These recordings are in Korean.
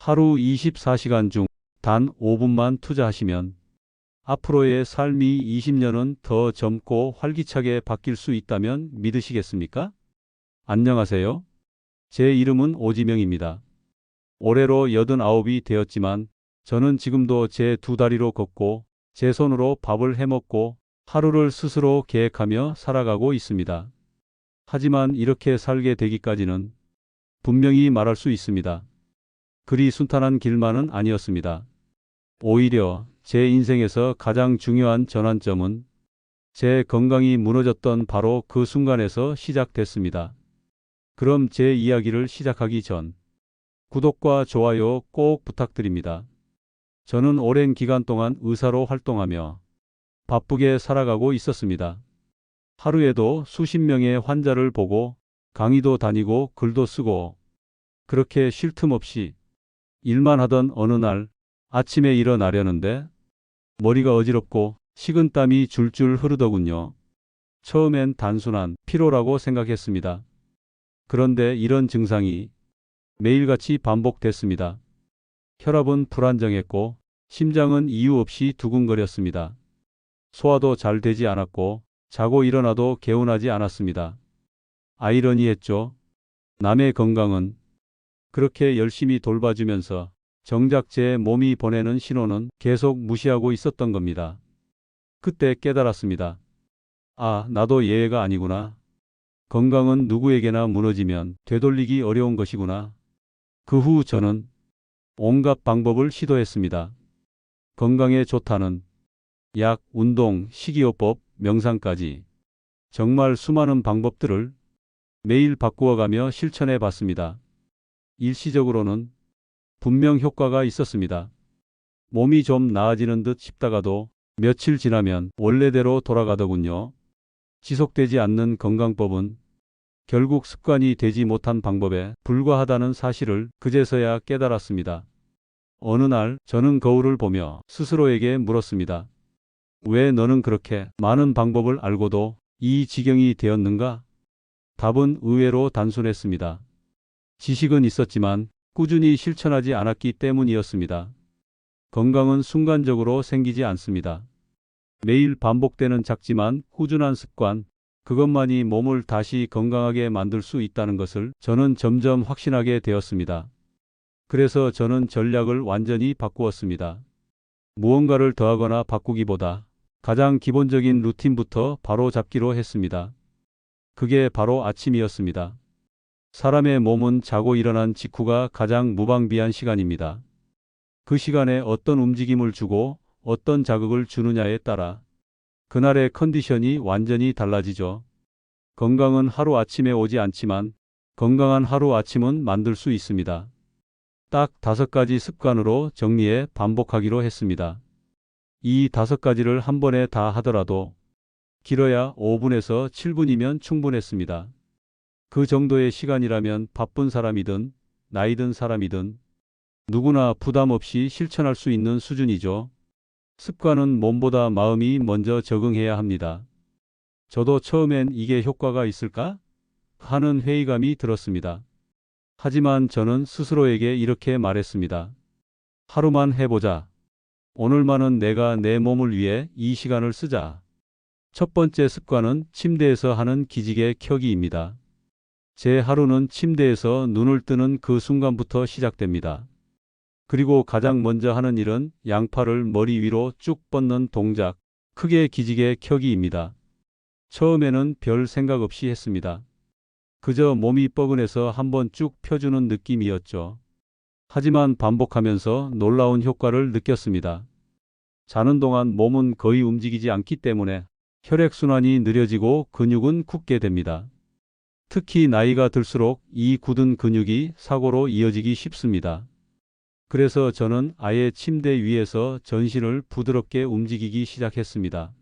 하루 24시간 중 단 5분만 투자하시면 앞으로의 삶이 20년은 더 젊고 활기차게 바뀔 수 있다면 믿으시겠습니까? 안녕하세요. 제 이름은 오지명입니다. 올해로 89이 되었지만 저는 지금도 제 두 다리로 걷고 제 손으로 밥을 해먹고 하루를 스스로 계획하며 살아가고 있습니다. 하지만 이렇게 살게 되기까지는 분명히 말할 수 있습니다. 그리 순탄한 길만은 아니었습니다. 오히려 제 인생에서 가장 중요한 전환점은 제 건강이 무너졌던 바로 그 순간에서 시작됐습니다. 그럼 제 이야기를 시작하기 전 구독과 좋아요 꼭 부탁드립니다. 저는 오랜 기간 동안 의사로 활동하며 바쁘게 살아가고 있었습니다. 하루에도 수십 명의 환자를 보고 강의도 다니고 글도 쓰고 그렇게 쉴 틈 없이 일만 하던 어느 날 아침에 일어나려는데 머리가 어지럽고 식은땀이 줄줄 흐르더군요. 처음엔 단순한 피로라고 생각했습니다. 그런데 이런 증상이 매일같이 반복됐습니다. 혈압은 불안정했고 심장은 이유 없이 두근거렸습니다. 소화도 잘 되지 않았고 자고 일어나도 개운하지 않았습니다. 아이러니했죠. 남의 건강은 그렇게 열심히 돌봐주면서 정작 제 몸이 보내는 신호는 계속 무시하고 있었던 겁니다. 그때 깨달았습니다. 아, 나도 예외가 아니구나. 건강은 누구에게나 무너지면 되돌리기 어려운 것이구나. 그 후 저는 온갖 방법을 시도했습니다. 건강에 좋다는 약, 운동, 식이요법, 명상까지 정말 수많은 방법들을 매일 바꾸어가며 실천해 봤습니다. 일시적으로는 분명 효과가 있었습니다. 몸이 좀 나아지는 듯 싶다가도 며칠 지나면 원래대로 돌아가더군요. 지속되지 않는 건강법은 결국 습관이 되지 못한 방법에 불과하다는 사실을 그제서야 깨달았습니다. 어느 날 저는 거울을 보며 스스로에게 물었습니다. 왜 너는 그렇게 많은 방법을 알고도 이 지경이 되었는가? 답은 의외로 단순했습니다. 지식은 있었지만 꾸준히 실천하지 않았기 때문이었습니다. 건강은 순간적으로 생기지 않습니다. 매일 반복되는 작지만 꾸준한 습관, 그것만이 몸을 다시 건강하게 만들 수 있다는 것을 저는 점점 확신하게 되었습니다. 그래서 저는 전략을 완전히 바꾸었습니다. 무언가를 더하거나 바꾸기보다 가장 기본적인 루틴부터 바로 잡기로 했습니다. 그게 바로 아침이었습니다. 사람의 몸은 자고 일어난 직후가 가장 무방비한 시간입니다. 그 시간에 어떤 움직임을 주고 어떤 자극을 주느냐에 따라 그날의 컨디션이 완전히 달라지죠. 건강은 하루 아침에 오지 않지만 건강한 하루 아침은 만들 수 있습니다. 딱 5가지 습관으로 정리해 반복하기로 했습니다. 이 5가지를 한 번에 다 하더라도 길어야 5분에서 7분이면 충분했습니다. 그 정도의 시간이라면 바쁜 사람이든 나이 든 사람이든 누구나 부담 없이 실천할 수 있는 수준이죠. 습관은 몸보다 마음이 먼저 적응해야 합니다. 저도 처음엔 이게 효과가 있을까? 하는 회의감이 들었습니다. 하지만 저는 스스로에게 이렇게 말했습니다. 하루만 해보자. 오늘만은 내가 내 몸을 위해 이 시간을 쓰자. 첫 번째 습관은 침대에서 하는 기지개 켜기입니다. 제 하루는 침대에서 눈을 뜨는 그 순간부터 시작됩니다. 그리고 가장 먼저 하는 일은 양팔을 머리 위로 쭉 뻗는 동작, 크게 기지개 켜기입니다. 처음에는 별 생각 없이 했습니다. 그저 몸이 뻐근해서 한번 쭉 펴주는 느낌이었죠. 하지만 반복하면서 놀라운 효과를 느꼈습니다. 자는 동안 몸은 거의 움직이지 않기 때문에 혈액순환이 느려지고 근육은 굳게 됩니다. 특히 나이가 들수록 이 굳은 근육이 사고로 이어지기 쉽습니다. 그래서 저는 아예 침대 위에서 전신을 부드럽게 움직이기 시작했습니다.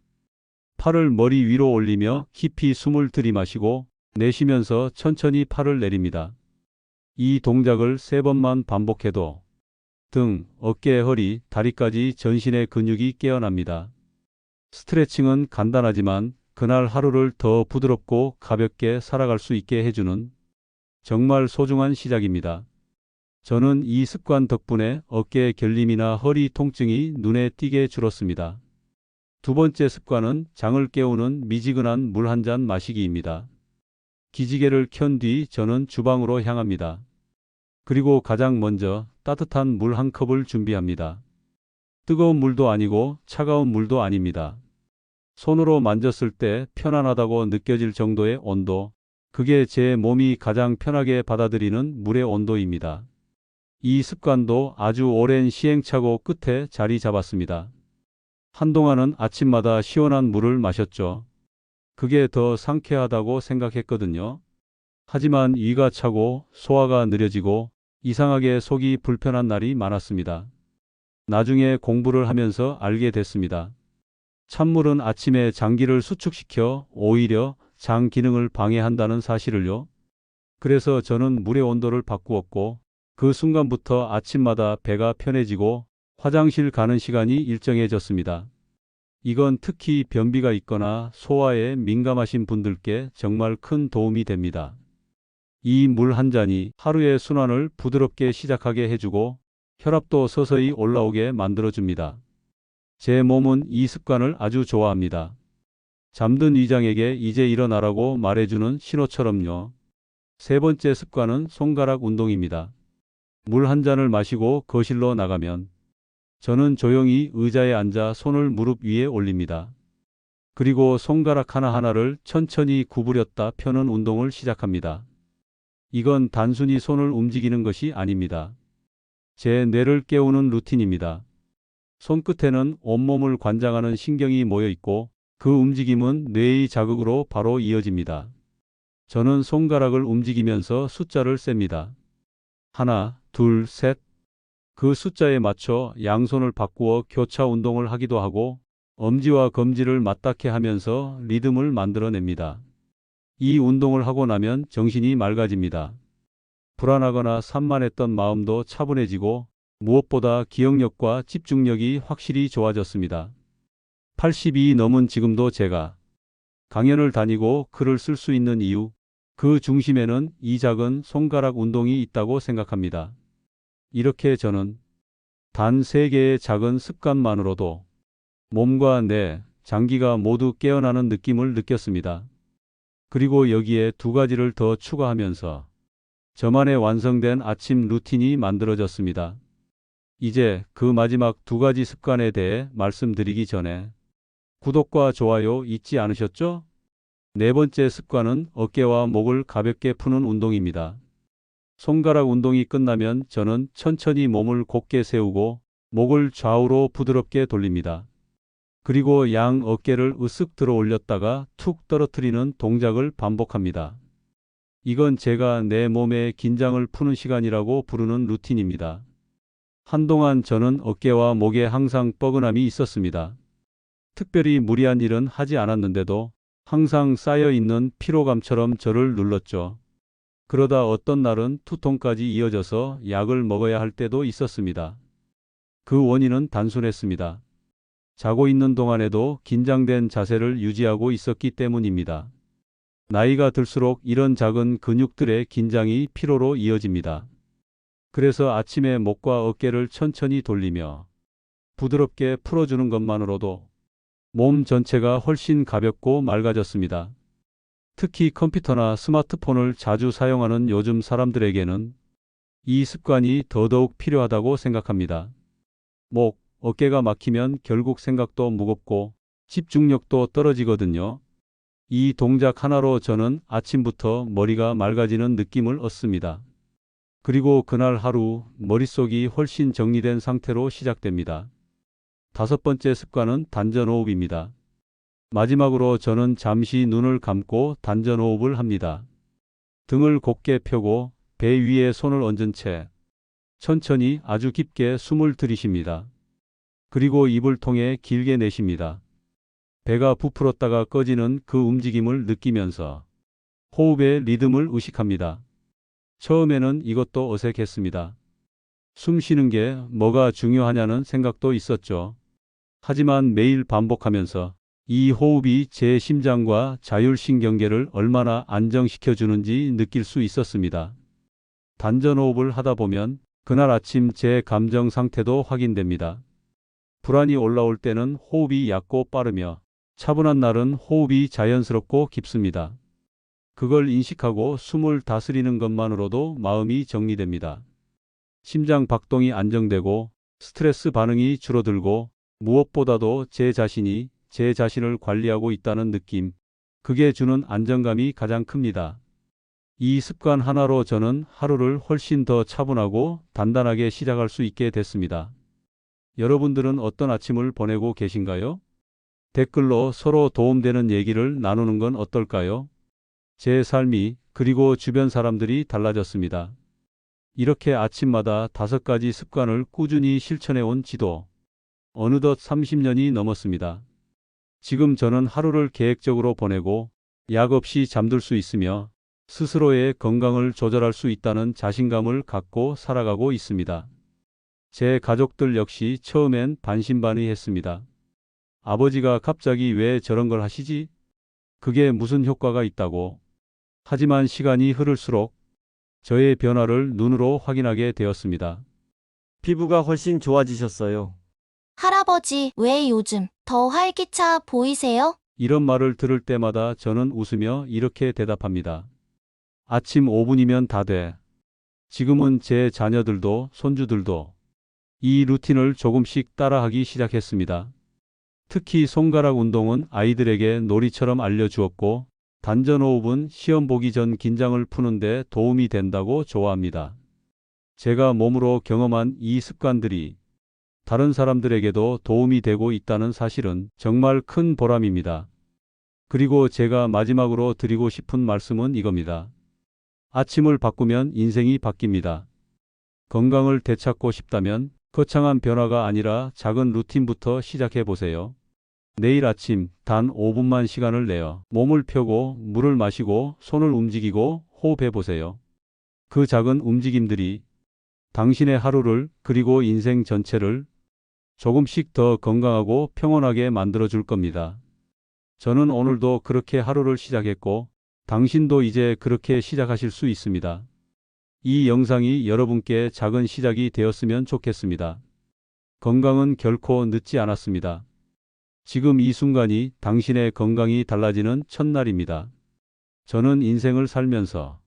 팔을 머리 위로 올리며 깊이 숨을 들이마시고 내쉬면서 천천히 팔을 내립니다. 이 동작을 3번만 반복해도 등, 어깨, 허리, 다리까지 전신의 근육이 깨어납니다. 스트레칭은 간단하지만 그날 하루를 더 부드럽고 가볍게 살아갈 수 있게 해주는 정말 소중한 시작입니다. 저는 이 습관 덕분에 어깨 결림이나 허리 통증이 눈에 띄게 줄었습니다. 두 번째 습관은 장을 깨우는 미지근한 물 한 잔 마시기입니다. 기지개를 켠 뒤 저는 주방으로 향합니다. 그리고 가장 먼저 따뜻한 물 한 컵을 준비합니다. 뜨거운 물도 아니고 차가운 물도 아닙니다. 손으로 만졌을 때 편안하다고 느껴질 정도의 온도, 그게 제 몸이 가장 편하게 받아들이는 물의 온도입니다. 이 습관도 아주 오랜 시행착오 끝에 자리 잡았습니다. 한동안은 아침마다 시원한 물을 마셨죠. 그게 더 상쾌하다고 생각했거든요. 하지만 위가 차고 소화가 느려지고 이상하게 속이 불편한 날이 많았습니다. 나중에 공부를 하면서 알게 됐습니다. 찬물은 아침에 장기를 수축시켜 오히려 장 기능을 방해한다는 사실을요. 그래서 저는 물의 온도를 바꾸었고 그 순간부터 아침마다 배가 편해지고 화장실 가는 시간이 일정해졌습니다. 이건 특히 변비가 있거나 소화에 민감하신 분들께 정말 큰 도움이 됩니다. 이 물 한 잔이 하루의 순환을 부드럽게 시작하게 해주고 혈압도 서서히 올라오게 만들어줍니다. 제 몸은 이 습관을 아주 좋아합니다. 잠든 위장에게 이제 일어나라고 말해주는 신호처럼요. 세 번째 습관은 손가락 운동입니다. 물 한 잔을 마시고 거실로 나가면 저는 조용히 의자에 앉아 손을 무릎 위에 올립니다. 그리고 손가락 하나하나를 천천히 구부렸다 펴는 운동을 시작합니다. 이건 단순히 손을 움직이는 것이 아닙니다. 제 뇌를 깨우는 루틴입니다. 손끝에는 온몸을 관장하는 신경이 모여 있고 그 움직임은 뇌의 자극으로 바로 이어집니다. 저는 손가락을 움직이면서 숫자를 셉니다. 하나, 둘, 셋. 그 숫자에 맞춰 양손을 바꾸어 교차 운동을 하기도 하고 엄지와 검지를 맞닿게 하면서 리듬을 만들어냅니다. 이 운동을 하고 나면 정신이 맑아집니다. 불안하거나 산만했던 마음도 차분해지고 무엇보다 기억력과 집중력이 확실히 좋아졌습니다. 80이 넘은 지금도 제가 강연을 다니고 글을 쓸 수 있는 이유, 그 중심에는 이 작은 손가락 운동이 있다고 생각합니다. 이렇게 저는 단 3개의 작은 습관만으로도 몸과 뇌, 장기가 모두 깨어나는 느낌을 느꼈습니다. 그리고 여기에 2가지를 더 추가하면서 저만의 완성된 아침 루틴이 만들어졌습니다. 이제 그 마지막 2가지 습관에 대해 말씀드리기 전에 구독과 좋아요 잊지 않으셨죠? 네 번째 습관은 어깨와 목을 가볍게 푸는 운동입니다. 손가락 운동이 끝나면 저는 천천히 몸을 곧게 세우고 목을 좌우로 부드럽게 돌립니다. 그리고 양 어깨를 으쓱 들어 올렸다가 툭 떨어뜨리는 동작을 반복합니다. 이건 제가 내 몸의 긴장을 푸는 시간이라고 부르는 루틴입니다. 한동안 저는 어깨와 목에 항상 뻐근함이 있었습니다. 특별히 무리한 일은 하지 않았는데도 항상 쌓여있는 피로감처럼 저를 눌렀죠. 그러다 어떤 날은 투통까지 이어져서 약을 먹어야 할 때도 있었습니다. 그 원인은 단순했습니다. 자고 있는 동안에도 긴장된 자세를 유지하고 있었기 때문입니다. 나이가 들수록 이런 작은 근육들의 긴장이 피로로 이어집니다. 그래서 아침에 목과 어깨를 천천히 돌리며 부드럽게 풀어주는 것만으로도 몸 전체가 훨씬 가볍고 맑아졌습니다. 특히 컴퓨터나 스마트폰을 자주 사용하는 요즘 사람들에게는 이 습관이 더더욱 필요하다고 생각합니다. 목, 어깨가 막히면 결국 생각도 무겁고 집중력도 떨어지거든요. 이 동작 하나로 저는 아침부터 머리가 맑아지는 느낌을 얻습니다. 그리고 그날 하루 머릿속이 훨씬 정리된 상태로 시작됩니다. 5번째 습관은 단전호흡입니다. 마지막으로 저는 잠시 눈을 감고 단전호흡을 합니다. 등을 곧게 펴고 배 위에 손을 얹은 채 천천히 아주 깊게 숨을 들이쉽니다. 그리고 입을 통해 길게 내쉽니다. 배가 부풀었다가 꺼지는 그 움직임을 느끼면서 호흡의 리듬을 의식합니다. 처음에는 이것도 어색했습니다. 숨 쉬는 게 뭐가 중요하냐는 생각도 있었죠. 하지만 매일 반복하면서 이 호흡이 제 심장과 자율신경계를 얼마나 안정시켜 주는지 느낄 수 있었습니다. 단전호흡을 하다 보면 그날 아침 제 감정 상태도 확인됩니다. 불안이 올라올 때는 호흡이 얕고 빠르며 차분한 날은 호흡이 자연스럽고 깊습니다. 그걸 인식하고 숨을 다스리는 것만으로도 마음이 정리됩니다. 심장 박동이 안정되고 스트레스 반응이 줄어들고 무엇보다도 제 자신이 제 자신을 관리하고 있다는 느낌, 그게 주는 안정감이 가장 큽니다. 이 습관 하나로 저는 하루를 훨씬 더 차분하고 단단하게 시작할 수 있게 됐습니다. 여러분들은 어떤 아침을 보내고 계신가요? 댓글로 서로 도움되는 얘기를 나누는 건 어떨까요? 제 삶이 그리고 주변 사람들이 달라졌습니다. 이렇게 아침마다 5가지 습관을 꾸준히 실천해 온 지도 어느덧 30년이 넘었습니다. 지금 저는 하루를 계획적으로 보내고 약 없이 잠들 수 있으며 스스로의 건강을 조절할 수 있다는 자신감을 갖고 살아가고 있습니다. 제 가족들 역시 처음엔 반신반의했습니다. 아버지가 갑자기 왜 저런 걸 하시지? 그게 무슨 효과가 있다고. 하지만 시간이 흐를수록 저의 변화를 눈으로 확인하게 되었습니다. 피부가 훨씬 좋아지셨어요. 할아버지, 왜 요즘 더 활기차 보이세요? 이런 말을 들을 때마다 저는 웃으며 이렇게 대답합니다. 아침 5분이면 다 돼. 지금은 제 자녀들도 손주들도 이 루틴을 조금씩 따라하기 시작했습니다. 특히 손가락 운동은 아이들에게 놀이처럼 알려주었고 단전호흡은 시험 보기 전 긴장을 푸는데 도움이 된다고 좋아합니다. 제가 몸으로 경험한 이 습관들이 다른 사람들에게도 도움이 되고 있다는 사실은 정말 큰 보람입니다. 그리고 제가 마지막으로 드리고 싶은 말씀은 이겁니다. 아침을 바꾸면 인생이 바뀝니다. 건강을 되찾고 싶다면 거창한 변화가 아니라 작은 루틴부터 시작해 보세요. 내일 아침 단 5분만 시간을 내어 몸을 펴고 물을 마시고 손을 움직이고 호흡해 보세요. 그 작은 움직임들이 당신의 하루를 그리고 인생 전체를 조금씩 더 건강하고 평온하게 만들어 줄 겁니다. 저는 오늘도 그렇게 하루를 시작했고 당신도 이제 그렇게 시작하실 수 있습니다. 이 영상이 여러분께 작은 시작이 되었으면 좋겠습니다. 건강은 결코 늦지 않았습니다. 지금 이 순간이 당신의 건강이 달라지는 첫날입니다. 저는 인생을 살면서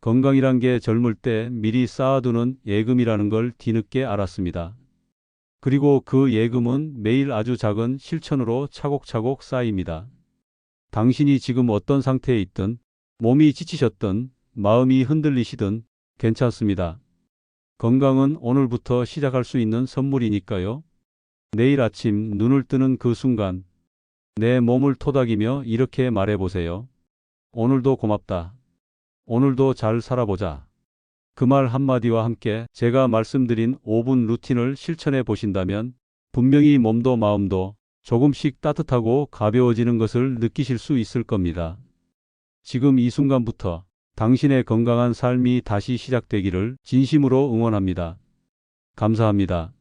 건강이란 게 젊을 때 미리 쌓아두는 예금이라는 걸 뒤늦게 알았습니다. 그리고 그 예금은 매일 아주 작은 실천으로 차곡차곡 쌓입니다. 당신이 지금 어떤 상태에 있든, 몸이 지치셨든, 마음이 흔들리시든 괜찮습니다. 건강은 오늘부터 시작할 수 있는 선물이니까요. 내일 아침 눈을 뜨는 그 순간 내 몸을 토닥이며 이렇게 말해보세요. 오늘도 고맙다. 오늘도 잘 살아보자. 그 말 한마디와 함께 제가 말씀드린 5분 루틴을 실천해 보신다면 분명히 몸도 마음도 조금씩 따뜻하고 가벼워지는 것을 느끼실 수 있을 겁니다. 지금 이 순간부터 당신의 건강한 삶이 다시 시작되기를 진심으로 응원합니다. 감사합니다.